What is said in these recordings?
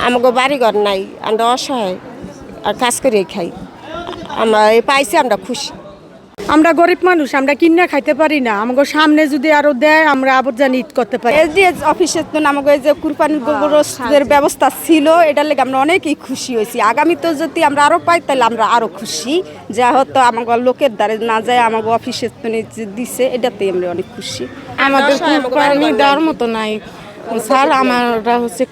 আমাকে বাড়িঘর নাই, আমরা অসহায় আর কাজ করে খাই। আমরা পাইছি, আমরা খুশি। আমরা গরিব মানুষ, আমরা কিনে খাইতে পারি না। আমাকে সামনে যদি আরো দেয় আমরা আবর্জনা ঈদ করতে পারি। এসডিএস অফিসের তো আমাকে যে কুরবানির গোবরের ব্যবস্থা ছিল, এটার লেগে আমরা অনেকেই খুশি হয়েছি। আগামীতে যদি আমরা আরো পাই তাহলে আমরা আরো খুশি। যা হয়তো আমাকে লোকের দ্বারে না যায়, আমাকে অফিসের তো দিছে, এটাতেই আমরা অনেক খুশি। আমাদের কুরবানি দেওয়ার মতো নাই স্যার। আমরা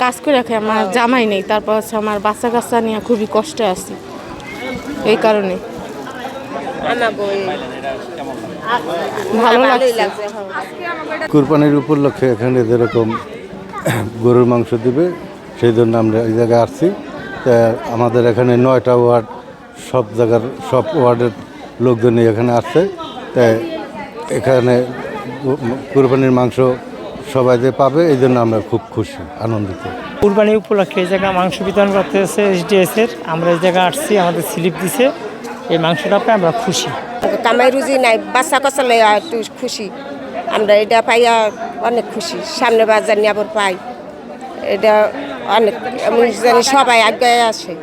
কাজ করে রাখি, আমার জামাই নেই, তারপর আমার বাচ্চা কাচ্চা নিয়ে খুবই কষ্টে আছি। এই কারণে ভালো লাগছে। কুরবানির উপলক্ষে এখানে যেরকম গরুর মাংস দিবে, সেই জন্য আমরা এই জায়গায় আসছি। তা আমাদের এখানে 9টা ওয়ার্ড, সব জায়গার সব ওয়ার্ডের লোকজনই এখানে আসছে। তাই এখানে কুরবানির মাংস সবাই যে পাবে, এই জন্য আমরা খুব খুশি, আনন্দিত। কুরবানি উপলক্ষে এই জায়গায় মাংস বিতরণ করতেছে এসডিএসের। আমরা এই জায়গায় আসছি, আমাদের স্লিপ দিছে, এই মাংসটা পাই আমরা খুশি। কামাই রুজি নাই, বাচ্চা কাচ্চা লইয়া একটু খুশি। আমরা এটা পাইয়া অনেক খুশি। সামনে বাজার নিয়ে আবার পাই, এটা অনেক জানি সবাই আগে আসে।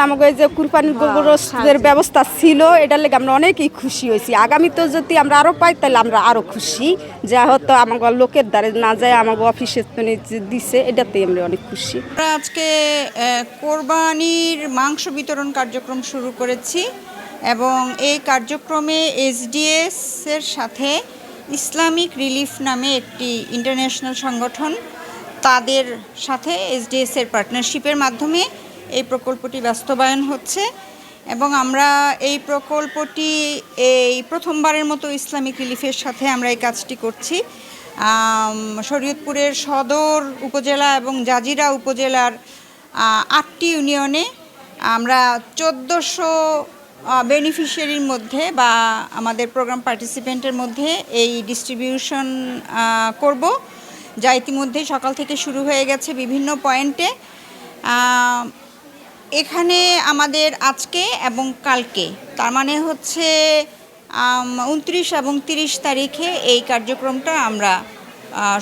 আমাকে যে কুরবানির গোবরের ব্যবস্থা ছিল, এটার লেগে আমরা অনেকেই খুশি হয়েছি। আগামীতে যদি আমরা আরো পাই তাহলে আমরা আরো খুশি। যা হয়তো আমাকে লোকের দ্বারে না যায়, আমাকে অফিসের তো দিছে, এটাতেই আমরা অনেক খুশি। আমরা আজকে কোরবানির মাংস বিতরণ কার্যক্রম শুরু করেছি এবং এই কার্যক্রমে এসডিএস-এর সাথে ইসলামিক রিলিফ নামে একটি ইন্টারন্যাশনাল সংগঠন, তাদের সাথে এসডিএস-এর পার্টনারশিপের মাধ্যমে এই প্রকল্পটি বাস্তবায়ন হচ্ছে এবং আমরা এই প্রকল্পটি এই প্রথমবারের মতো ইসলামিক রিলিফের সাথে আমরা এই কাজটি করছি। শরীয়তপুরের সদর উপজেলা এবং জাজিরা উপজেলার 8টি ইউনিয়নে আমরা 1400 বেনিফিশিয়ারির মধ্যে বা আমাদের প্রোগ্রাম পার্টিসিপেন্টের মধ্যে এই ডিস্ট্রিবিউশন করব, যা ইতিমধ্যে সকাল থেকে শুরু হয়ে গেছে বিভিন্ন পয়েন্টে। এখানে আমাদের আজকে এবং কালকে, তার মানে হচ্ছে 29 এবং 30 তারিখে এই কার্যক্রমটা আমরা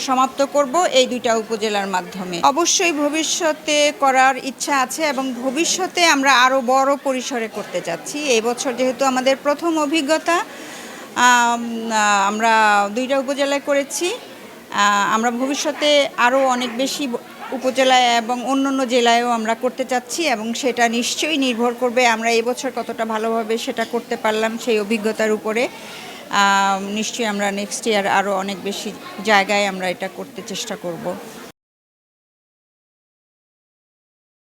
সমাপ্ত করব এই 2টা উপজেলার মাধ্যমে। অবশ্যই ভবিষ্যতে করার ইচ্ছা আছে এবং ভবিষ্যতে আমরা আরও বড় পরিসরে করতে যাচ্ছি। এই বছর যেহেতু আমাদের প্রথম অভিজ্ঞতা, আমরা 2টা উপজেলায় করেছি, আমরা ভবিষ্যতে আরও অনেক বেশি উপজেলায় এবং অন্যান্য জেলায়ও আমরা করতে চাচ্ছি এবং সেটা নিশ্চয়ই নির্ভর করবে আমরা এবছর কতটা ভালোভাবে সেটা করতে পারলাম সেই অভিজ্ঞতার উপরে। নিশ্চয়ই আমরা নেক্সট ইয়ার আরও অনেক বেশি জায়গায় আমরা এটা করতে চেষ্টা করব।